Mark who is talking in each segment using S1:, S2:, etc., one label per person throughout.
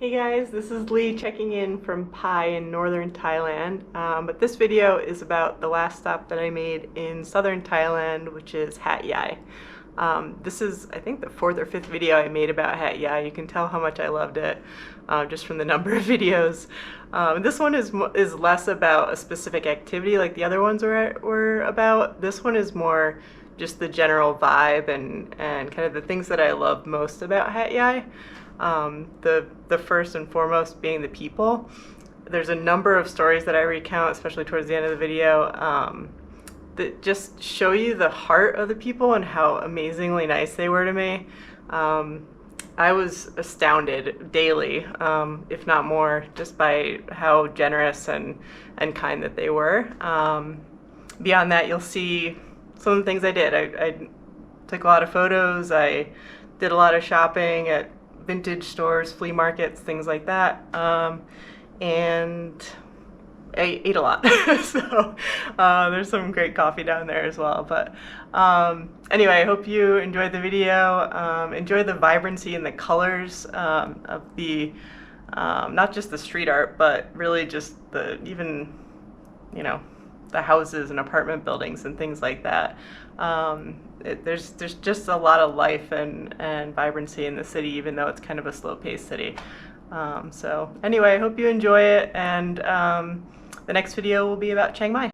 S1: Hey guys, this is Leigh checking in from Pai in northern Thailand, but this video is about the last stop that I made in southern Thailand, which is Hat Yai. This is, I think, the 4th or 5th video I made about Hat Yai. You can tell how much I loved it just from the number of videos. This one is less about a specific activity like the other ones were about. This one is more just the general vibe and kind of the things that I love most about Hat Yai. The first and foremost being the people. There's a number of stories that I recount, especially towards the end of the video, that just show you the heart of the people and how amazingly nice they were to me. I was astounded daily, if not more, just by how generous and kind that they were. Beyond that, you'll see some of the things I did. I took a lot of photos, I did a lot of shopping at vintage stores, flea markets, things like that, and I ate a lot. So there's some great coffee down there as well. But anyway, I hope you enjoyed the video. Enjoy the vibrancy and the colors of the not just the street art, but really just the the houses and apartment buildings and things like that. There's just a lot of life and vibrancy in the city, even though it's kind of a slow-paced city. So anyway, I hope you enjoy it, and the next video will be about Chiang Mai.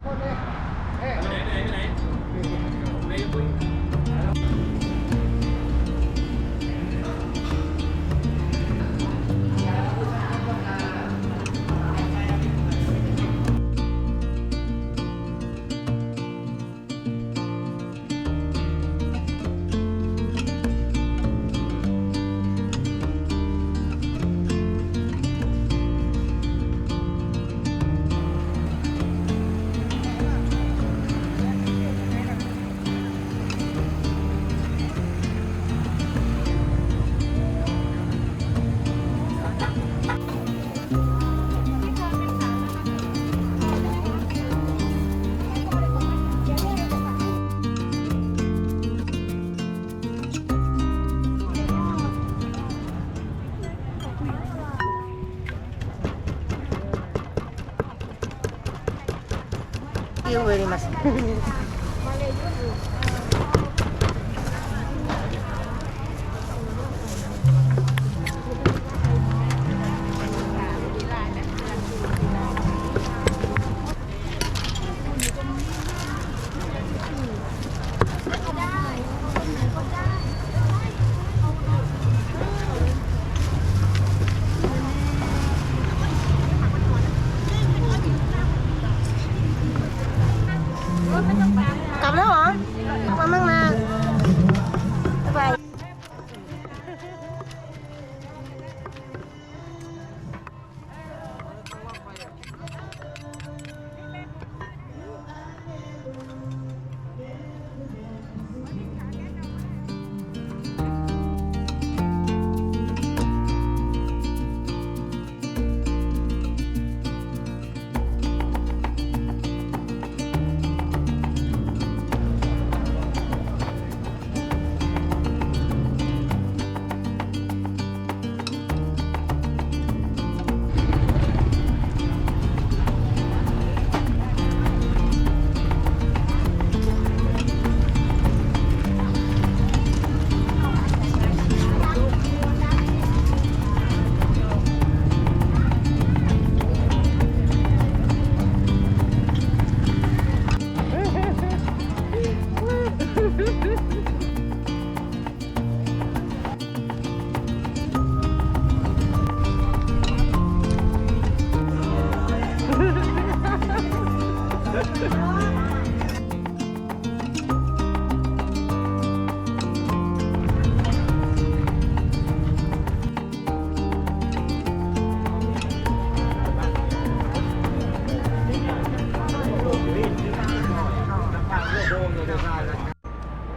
S2: Thank you very much. กลับแล้วเหรอมามั่งนะบ๊ายบาย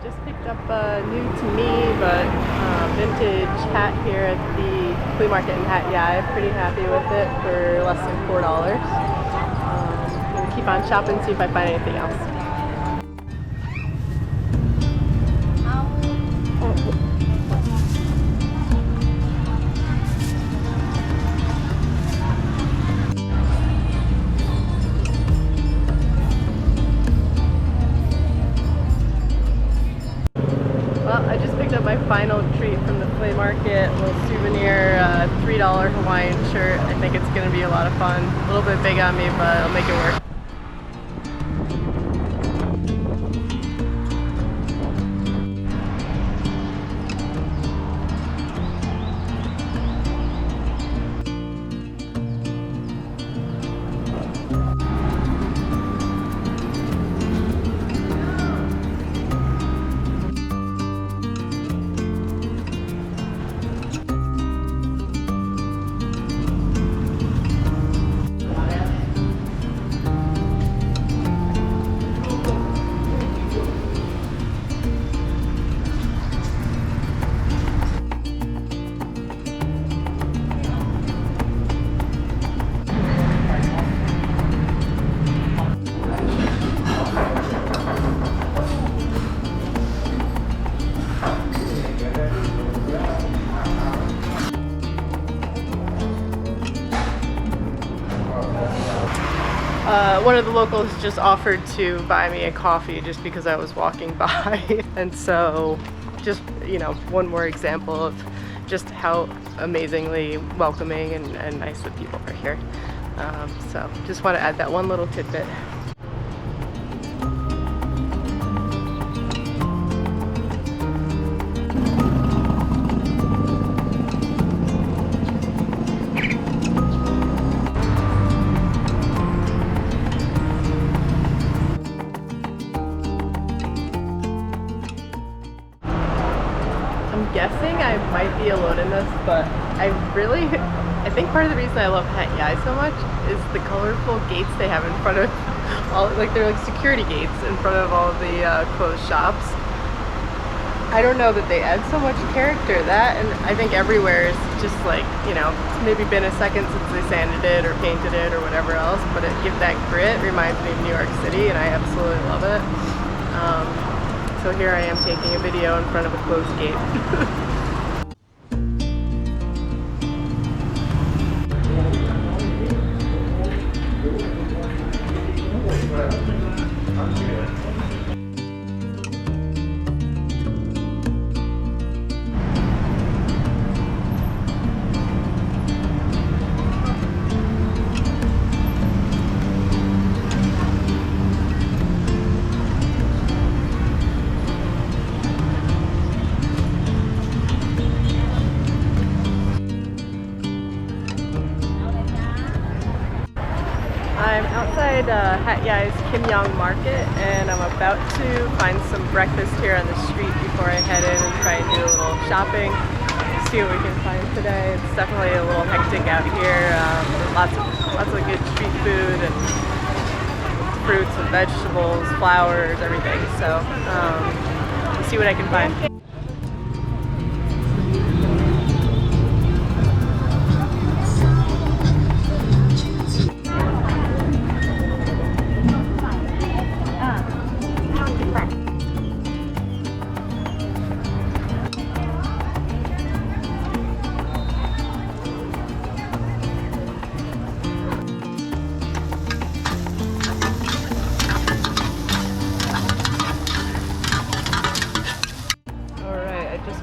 S1: Just picked up a new to me but vintage hat here at the flea market in Hat Yai. Pretty happy with it for less than $4. I'm gonna keep on shopping, see if I find anything else. final treat from the Flea Market, a little souvenir, $3 Hawaiian shirt. I think it's going to be a lot of fun. A little bit big on me, but I'll make it work. One of the locals just offered to buy me a coffee just because I was walking by. And so just, you know, one more example of just how amazingly welcoming and nice the people are here. So just want to add that one little tidbit. Guessing I might be alone in this, but I think part of the reason I love Hat Yai so much is the colorful gates they have in front of all, like they're like security gates in front of all the closed shops. I don't know that they add so much character. That, and I think everywhere is just like, you know, it's maybe been a second since they sanded it or painted it or whatever else, but it gives that grit. Reminds me of New York City, and I absolutely love it. So here I am taking a video in front of a closed gate. I'm outside Hat Yai's Yong Market, and I'm about to find some breakfast here on the street before I head in and try and do a little shopping, see what we can find today. It's definitely a little hectic out here. Lots of good street food and fruits and vegetables, flowers, everything. So we'll see what I can find.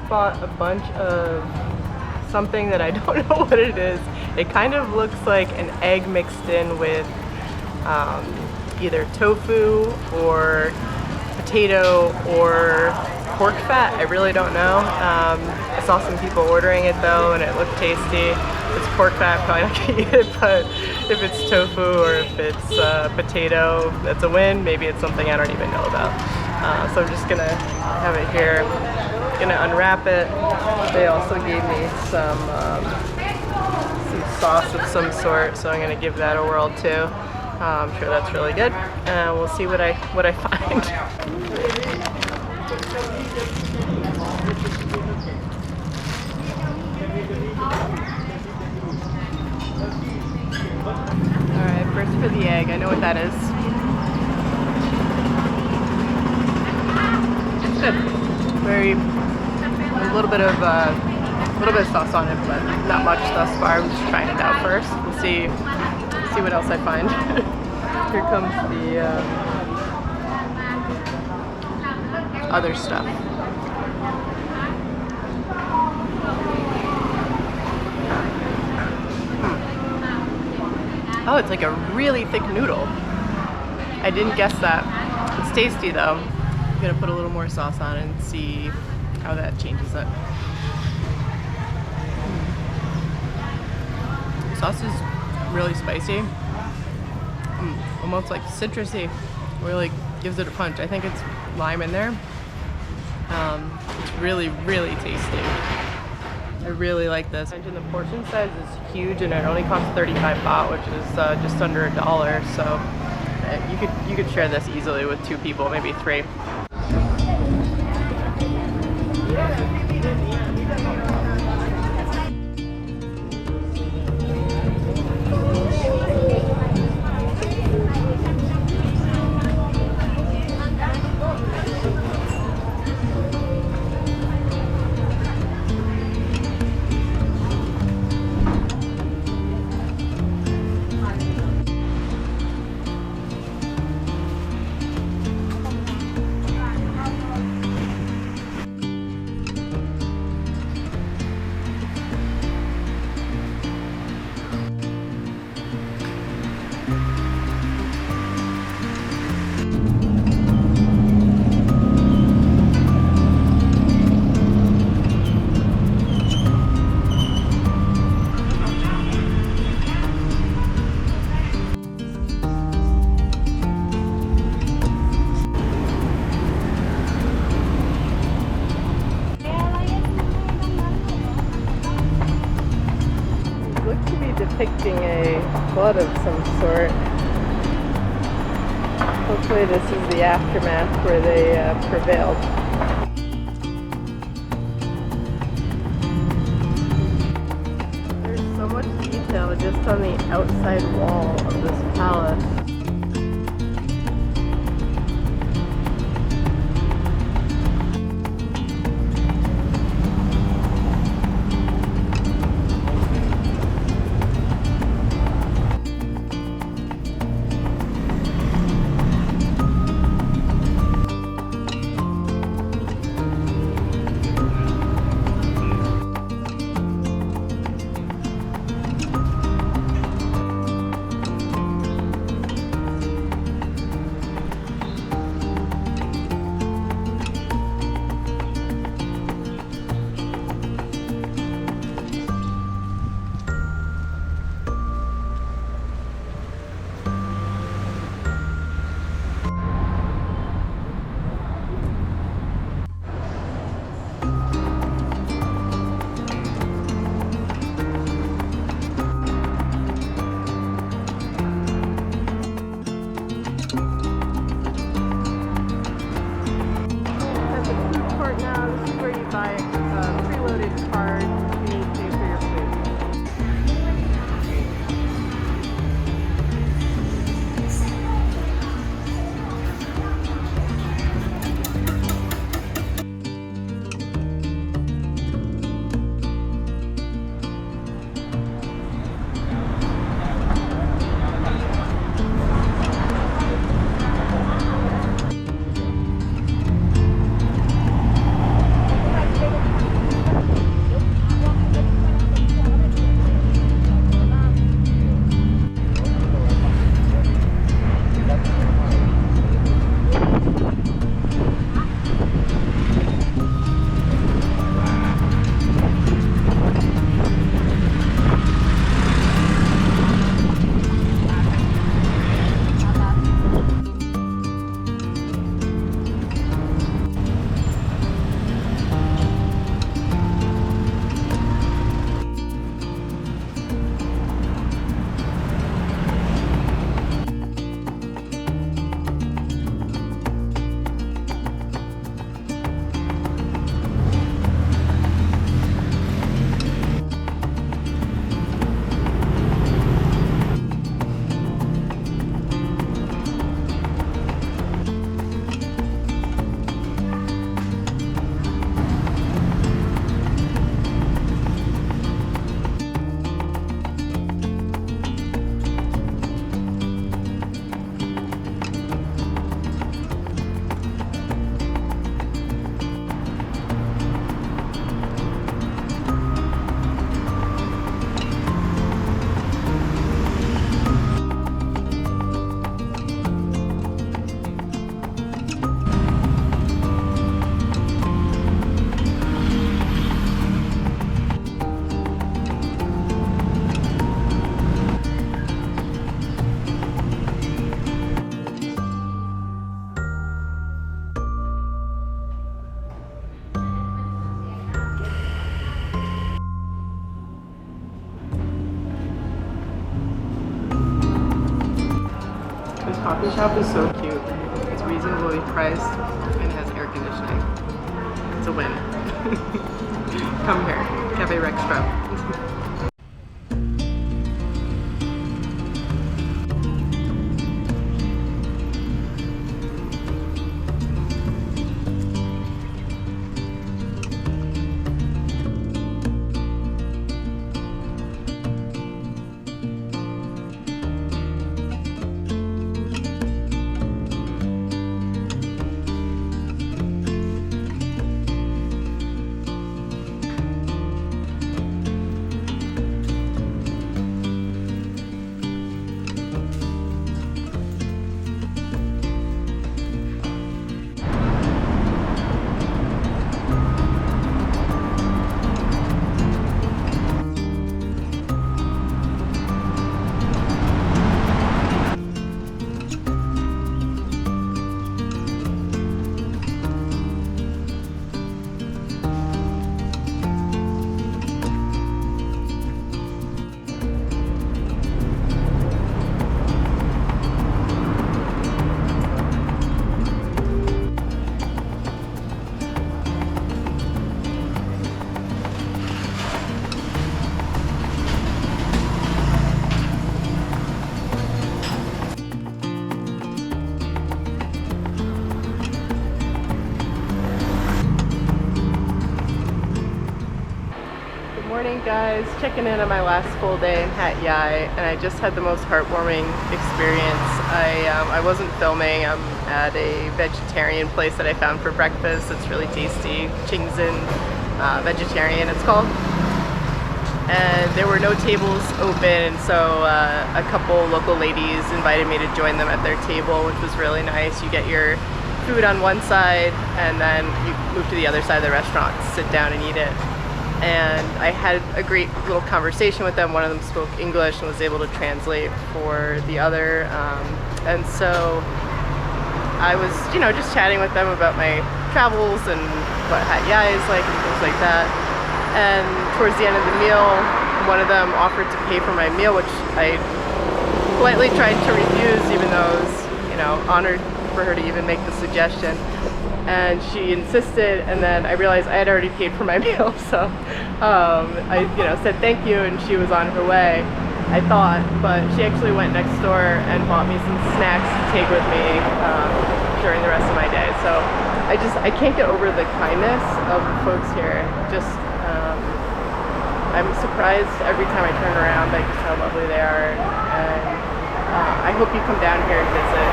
S1: Bought a bunch of something that I don't know what it is. It kind of looks like an egg mixed in with either tofu or potato or pork fat. I really don't know. I saw some people ordering it though, and it looked tasty. If it's pork fat, probably not gonna eat it, but if it's tofu or if it's potato, that's a win. Maybe it's something I don't even know about. So I'm just gonna have it here. Gonna unwrap it. They also gave me some sauce of some sort, so I'm gonna give that a whirl too. I'm sure that's really good, and we'll see what I find. All right, first for the egg. I know what that is. It's good. Very. A little bit of sauce on it, but not much thus far. I'm just trying it out first. We'll see what else I find. Here comes the other stuff. Oh, it's like a really thick noodle. I didn't guess that. It's tasty though. I'm gonna put a little more sauce on it and see how that changes it. Sauce is really spicy. Almost like citrusy. Really gives it a punch. I think it's lime in there. It's really, really tasty. I really like this. And the portion size is huge, and it only costs 35 baht, which is just under $1. So you could share this easily with 2 people, maybe 3. Depicting a flood of some sort. Hopefully this is the aftermath where they prevailed. There's so much detail just on the outside wall of this palace. The shop is so cute. It's reasonably priced and has air conditioning. It's a win. Come here, Cafe Rextra. Morning guys, checking in on my last full day in Hat Yai, and I just had the most heartwarming experience. I wasn't filming. I'm at a vegetarian place that I found for breakfast. It's really tasty, Chingsin vegetarian it's called. And there were no tables open, so a couple local ladies invited me to join them at their table, which was really nice. You get your food on one side and then you move to the other side of the restaurant, sit down and eat it. And I had a great little conversation with them. One of them spoke English and was able to translate for the other. And so I was, just chatting with them about my travels and what Hat Yai is like and things like that. And towards the end of the meal, one of them offered to pay for my meal, which I politely tried to refuse, even though I was, honored for her to even make the suggestion. And she insisted, and then I realized I had already paid for my meal, so I said thank you, and she was on her way, I thought, but she actually went next door and bought me some snacks to take with me during the rest of my day. So I can't get over the kindness of the folks here. I'm surprised every time I turn around by just how lovely they are, and I hope you come down here and visit.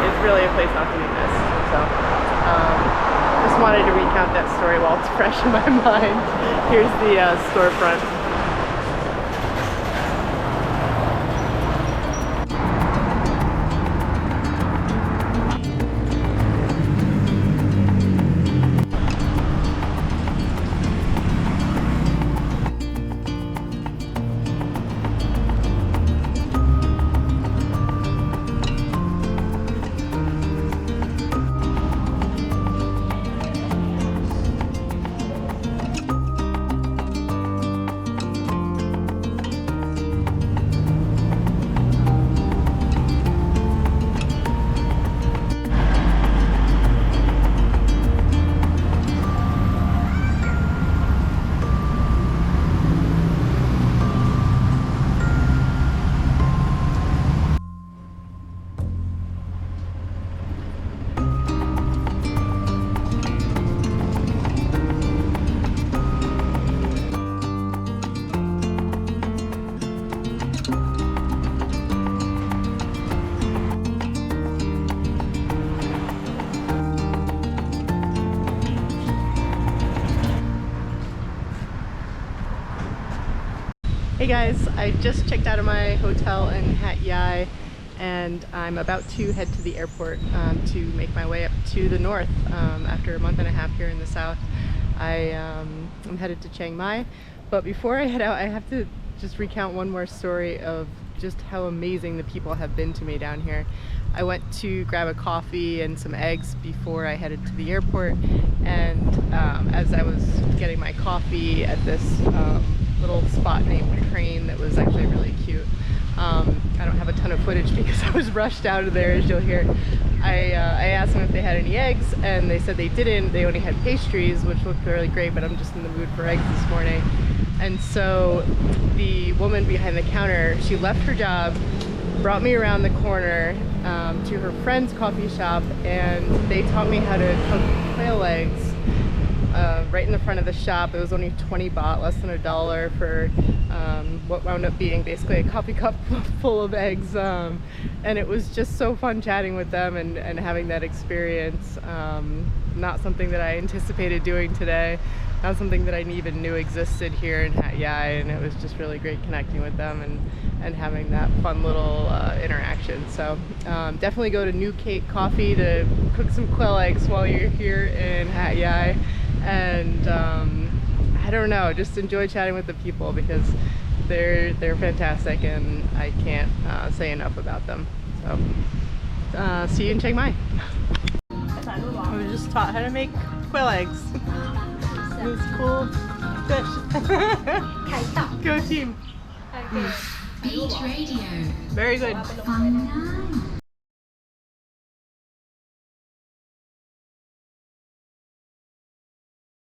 S1: It's really a place not to be missed. So just wanted to recount that story while it's fresh in my mind. Here's the storefront. Hey guys, I just checked out of my hotel in Hat Yai and I'm about to head to the airport to make my way up to the north. After a month and a half here in the south, I'm headed to Chiang Mai. But before I head out, I have to just recount one more story of just how amazing the people have been to me down here. I went to grab a coffee and some eggs before I headed to the airport, and as I was getting my coffee at this little spot named Crane that was actually really cute, I don't have a ton of footage because I was rushed out of there, as you'll hear. I asked them if they had any eggs, and they said they didn't. They only had pastries, which looked really great, but I'm just in the mood for eggs this morning. And so the woman behind the counter, she left her job, brought me around the corner to her friend's coffee shop, and they taught me how to cook quail eggs right in the front of the shop. It was only 20 baht, less than $1 for what wound up being basically a coffee cup full of eggs. And it was just so fun chatting with them and having that experience. Not something that I anticipated doing today, not something that I even knew existed here in Hat Yai, and it was just really great connecting with them and having that fun little interaction. So definitely go to New Cake Coffee to cook some quail eggs while you're here in Hat Yai. And I don't know, just enjoy chatting with the people because they're fantastic, and I can't say enough about them. So see you in Chiang Mai. I was just taught how to make quail eggs. This cool fish. Go team.
S3: Beach Radio.
S1: Very good.
S3: Fun night.